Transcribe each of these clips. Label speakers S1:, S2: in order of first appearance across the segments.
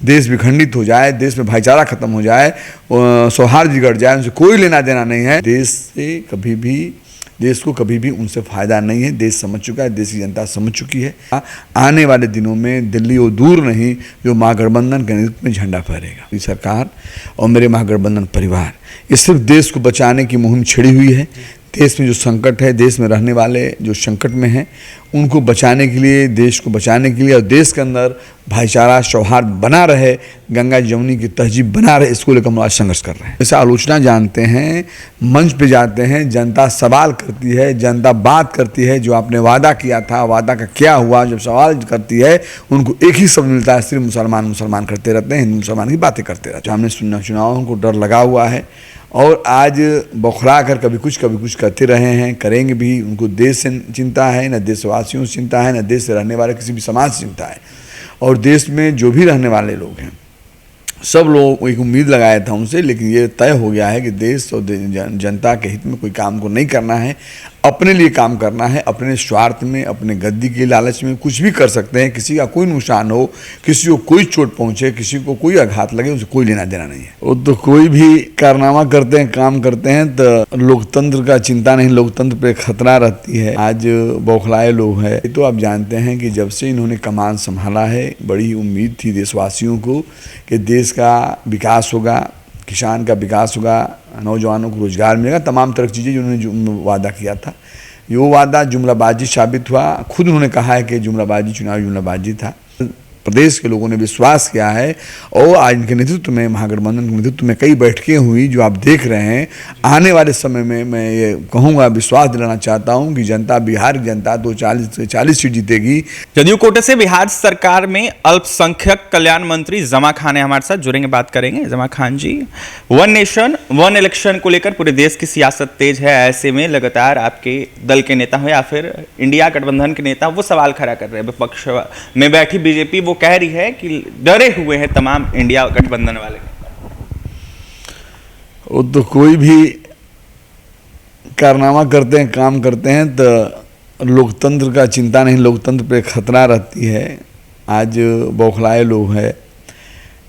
S1: देश विखंडित हो जाए, देश में भाईचारा खत्म हो जाए, सौहार्द बिगड़ जाए, उनसे कोई लेना देना नहीं है। देश को कभी भी उनसे फ़ायदा नहीं है। देश समझ चुका है, देश की जनता समझ चुकी है। आने वाले दिनों में दिल्ली वो दूर नहीं जो महागठबंधन के नेतृत्व में झंडा फहरेगा। मेरी सरकार और मेरे महागठबंधन परिवार ये सिर्फ देश को बचाने की मुहिम छिड़ी हुई है। देश में जो संकट है, देश में रहने वाले जो संकट में हैं, उनको बचाने के लिए, देश को बचाने के लिए और देश के अंदर भाईचारा सौहार्द बना रहे, गंगा जमुनी की तहजीब बना रहे, इसको लेकर हम आज संघर्ष कर रहे हैं। ऐसा आलोचना जानते हैं, मंच पे जाते हैं, जनता सवाल करती है, जनता बात करती है, जो आपने वादा किया था, वादा का क्या हुआ, जब सवाल करती है उनको एक ही शब्द मिलता है, सिर्फ मुसलमान मुसलमान करते रहते हैं, हिंदू मुसलमान की बातें करते रहते हैं। हमने चुनावों को डर लगा हुआ है और आज बौखला कर कभी कुछ करते रहे हैं, करेंगे भी। उनको देश से चिंता है, न देशवासियों से चिंता है, न देश से रहने वाले किसी भी समाज से चिंता है। और देश में जो भी रहने वाले लोग हैं, सब लोग एक उम्मीद लगाया था उनसे, लेकिन ये तय हो गया है कि देश और जनता के हित में कोई काम को नहीं करना है, अपने लिए काम करना है। अपने स्वार्थ में, अपने गद्दी के लालच में कुछ भी कर सकते हैं। किसी का कोई नुकसान हो, किसी को कोई चोट पहुंचे, किसी को कोई आघात लगे, उसे कोई लेना देना नहीं है। वो तो कोई भी कारनामा करते हैं, काम करते हैं तो लोकतंत्र का चिंता नहीं, लोकतंत्र पे खतरा रहती है। आज बौखलाए लोग हैं। तो आप जानते हैं कि जब से इन्होंने कमान संभाला है, बड़ी उम्मीद थी देशवासियों को कि देश का विकास होगा, किसान का विकास होगा, नौजवानों को रोजगार मिलेगा, तमाम तरह की चीज़ें जो उन्होंने वादा किया था। ये वादा जुमलाबाजी साबित हुआ। खुद उन्होंने कहा है कि जुमलाबाजी, चुनावी जुमलाबाजी था। प्रदेश के लोगों ने विश्वास किया है और आज इनके नेतृत्व में, महागठबंधन के नेतृत्व में कई बैठकें हुई जो आप देख रहे हैं। आने वाले समय में मैं ये कहूँगा, विश्वास दिलाना चाहता हूँ कि जनता, बिहार की जनता 40 सीट जीतेगी।
S2: जदयू कोटे से बिहार सरकार में अल्पसंख्यक कल्याण मंत्री जमा खान है हमारे साथ, जुड़ेंगे, बात करेंगे। जमा खान जी, वन नेशन वन इलेक्शन को लेकर पूरे देश की सियासत तेज है। ऐसे में लगातार आपके दल के नेता हो या फिर इंडिया गठबंधन के नेता वो सवाल खड़ा कर रहे हैं। विपक्ष में बैठी बीजेपी वो कह रही है कि डरे हुए हैं तमाम इंडिया गठबंधन वाले।
S1: वो तो कोई भी कारनामा करते हैं, काम करते हैं तो लोकतंत्र का चिंता नहीं, लोकतंत्र पे खतरा रहती है। आज बौखलाए लोग हैं।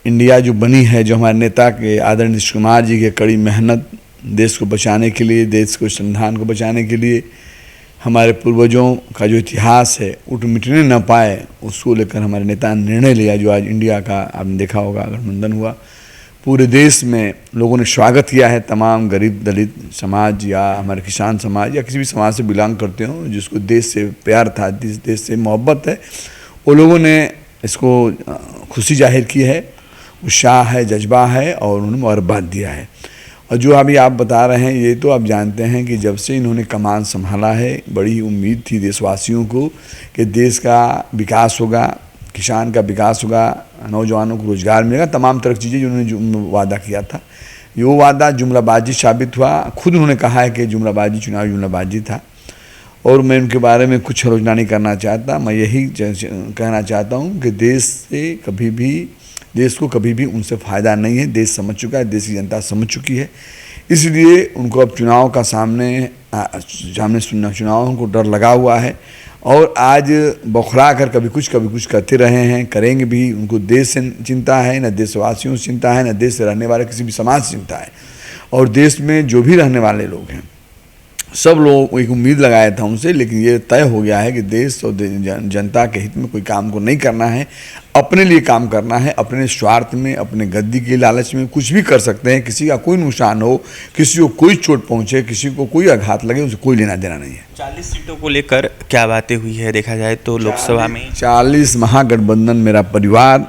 S1: इंडिया जो बनी है, जो हमारे नेता के आदरणीय नीतीश कुमार जी के कड़ी मेहनत, देश को बचाने के लिए, देश को, संविधान को बचाने के लिए, हमारे पूर्वजों का जो इतिहास है उठ मिटने न पाए, उसको लेकर हमारे नेता ने निर्णय लिया। जो आज इंडिया का आपने देखा होगा गठबंधन हुआ, पूरे देश में लोगों ने स्वागत किया है। तमाम गरीब दलित समाज या हमारे किसान समाज या किसी भी समाज से बिलोंग करते हो, जिसको देश से प्यार था, देश से मोहब्बत है, वो लोगों ने इसको खुशी जाहिर की है, उत्साह है, जज्बा है और उन्होंने मुबारकबाद दिया है। और जो अभी आप बता रहे हैं, ये तो आप जानते हैं कि जब से इन्होंने कमान संभाला है, बड़ी उम्मीद थी देशवासियों को कि देश का विकास होगा, किसान का विकास होगा, नौजवानों को रोजगार मिलेगा, तमाम तरह की चीज़ें जो उन्होंने वादा किया था। ये वादा जुमलाबाजी साबित हुआ। खुद उन्होंने कहा है कि जुमलाबाजी, चुनावी जुमलाबाजी था और मैं उनके बारे में कुछ आलोचना नहीं करना चाहता। मैं यही कहना चाहता हूँ कि देश को कभी भी उनसे फ़ायदा नहीं है। देश समझ चुका है, देश की जनता समझ चुकी है। इसलिए उनको अब चुनाव का चुनावों को डर लगा हुआ है और आज बौखला कर कभी कुछ करते रहे हैं, करेंगे भी। उनको देश से चिंता है, न देशवासियों से चिंता है, न देश से रहने वाले किसी भी समाज से चिंता है। और देश में जो भी रहने वाले लोग हैं, सब लोग एक उम्मीद लगाया था उनसे, लेकिन ये तय हो गया है कि देश और जनता के हित में कोई काम को नहीं करना है, अपने लिए काम करना है। अपने स्वार्थ में, अपने गद्दी के लालच में कुछ भी कर सकते हैं। किसी का कोई नुकसान हो, किसी को कोई चोट पहुंचे, किसी को कोई आघात लगे, उसे कोई लेना देना नहीं है।
S2: 40 सीटों को लेकर क्या बातें हुई है देखा जाए तो लोकसभा में
S1: 40 महागठबंधन मेरा परिवार।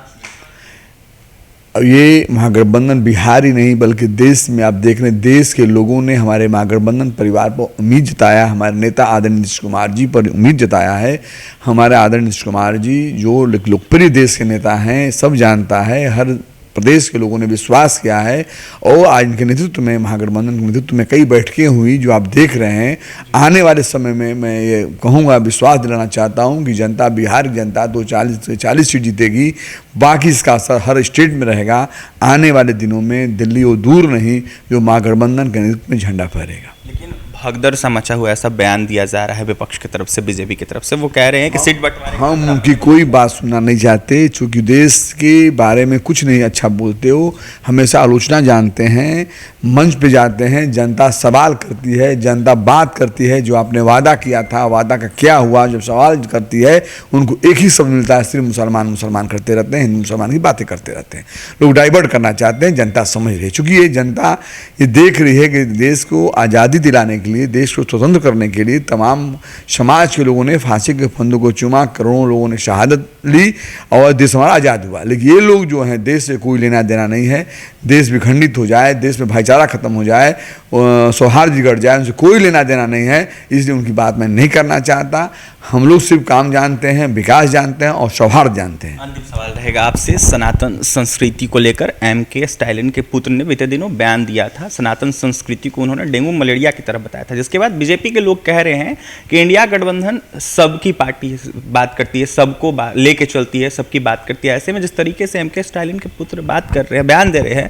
S1: ये महागठबंधन बिहार ही नहीं बल्कि देश में आप देख रहे हैं, देश के लोगों ने हमारे महागठबंधन परिवार पर उम्मीद जताया, हमारे नेता आदरणीय नीतीश कुमार जी पर उम्मीद जताया है। हमारे आदरणीय नीतीश कुमार जी जो लोकप्रिय देश के नेता हैं, सब जानता है, हर प्रदेश के लोगों ने विश्वास किया है और आज इनके नेतृत्व में, महागठबंधन के नेतृत्व में कई बैठकें हुई जो आप देख रहे हैं। आने वाले समय में मैं ये कहूँगा, विश्वास दिलाना चाहता हूँ कि जनता, बिहार की जनता 40 सीट जीतेगी। बाकी इसका असर हर स्टेट में रहेगा। आने वाले दिनों में दिल्ली वो दूर नहीं जो महागठबंधन के नेतृत्व में झंडा फहरेगा।
S2: लेकिन भगदड़ सा मचा हुआ ऐसा बयान दिया जा रहा है विपक्ष की तरफ से, बीजेपी की तरफ से। वो कह रहे हैं कि सीट बंटवारे
S1: हम उनकी कोई बात सुनना नहीं चाहते, चूंकि देश के बारे में कुछ नहीं अच्छा बोलते हो, हमेशा आलोचना जानते हैं, मंच पे जाते हैं, जनता सवाल करती है, जनता बात करती है, जो आपने वादा किया था वादा का क्या हुआ, जब सवाल करती है उनको एक ही शब्द मिलता है, सिर्फ मुसलमान मुसलमान करते रहते हैं, हिंदू मुसलमान की बातें करते रहते हैं। लोग डाइवर्ट करना चाहते हैं, जनता समझ रही है, चूंकि ये जनता ये देख रही है कि देश को आज़ादी दिलाने के लिए, देश को स्वतंत्र करने के लिए तमाम समाज के लोगों ने फांसी के फंदों को चूमा, करोड़ों लोगों ने शहादत ली और देश हमारा आज़ाद हुआ। लेकिन ये लोग जो हैं, देश से कोई लेना देना नहीं है, देश विखंडित हो जाए, देश में भाईचारा खत्म हो जाए, सौहार्द बिगड़ जाए, उनसे कोई लेना देना नहीं है, इसलिए उनकी बात मैं नहीं करना चाहता। हम लोग सिर्फ काम जानते हैं, विकास जानते हैं और सौहार्द जानते हैं।
S2: अंतिम सवाल रहेगा आपसे, सनातन संस्कृति को लेकर एम.के. स्टालिन के पुत्र ने बीते दिनों बयान दिया था। सनातन संस्कृति को उन्होंने डेंगू मलेरिया की तरह बताया था, जिसके बाद बीजेपी के लोग कह रहे हैं कि इंडिया गठबंधन सबकी पार्टी बात करती है, सबको लेके चलती है, सबकी बात करती है। ऐसे में जिस तरीके से एम.के. स्टालिन के पुत्र बात कर रहे हैं, बयान दे रहे हैं,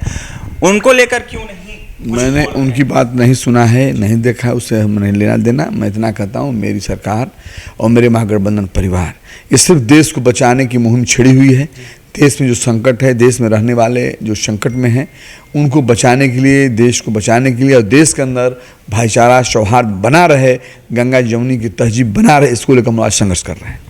S2: उनको लेकर क्यों नहीं?
S1: मैंने उनकी बात नहीं सुना है, नहीं देखा है, उससे हम नहीं लेना देना। मैं इतना कहता हूँ, मेरी सरकार और मेरे महागठबंधन परिवार ये सिर्फ देश को बचाने की मुहिम छिड़ी हुई है। देश में जो संकट है, देश में रहने वाले जो संकट में हैं, उनको बचाने के लिए, देश को बचाने के लिए और देश के अंदर भाईचारा सौहार्द बना रहे, गंगा जमुनी की तहजीब बना रहे, इसको लेकर हम आज संघर्ष कर रहे हैं।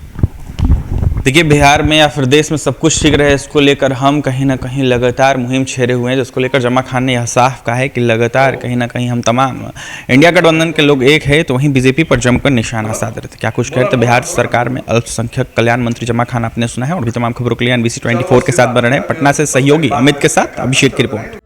S2: देखिए, बिहार में या फिर देश में सब कुछ ठीक रहे, इसको लेकर हम कहीं ना कहीं लगातार मुहिम छेड़े हुए हैं, जिसको लेकर जमा खान ने यह साफ कहा है कि लगातार कहीं ना कहीं हम तमाम इंडिया गठबंधन के लोग एक है, तो वहीं बीजेपी पर जमकर निशाना साध रहे थे। क्या कुछ कहते बिहार सरकार में अल्पसंख्यक कल्याण मंत्री जमा खान आपने सुना है। और भी तमाम खबरों के लिए NBC 24 के साथ बने रहे। पटना से सहयोगी अमित के साथ अभिषेक की रिपोर्ट।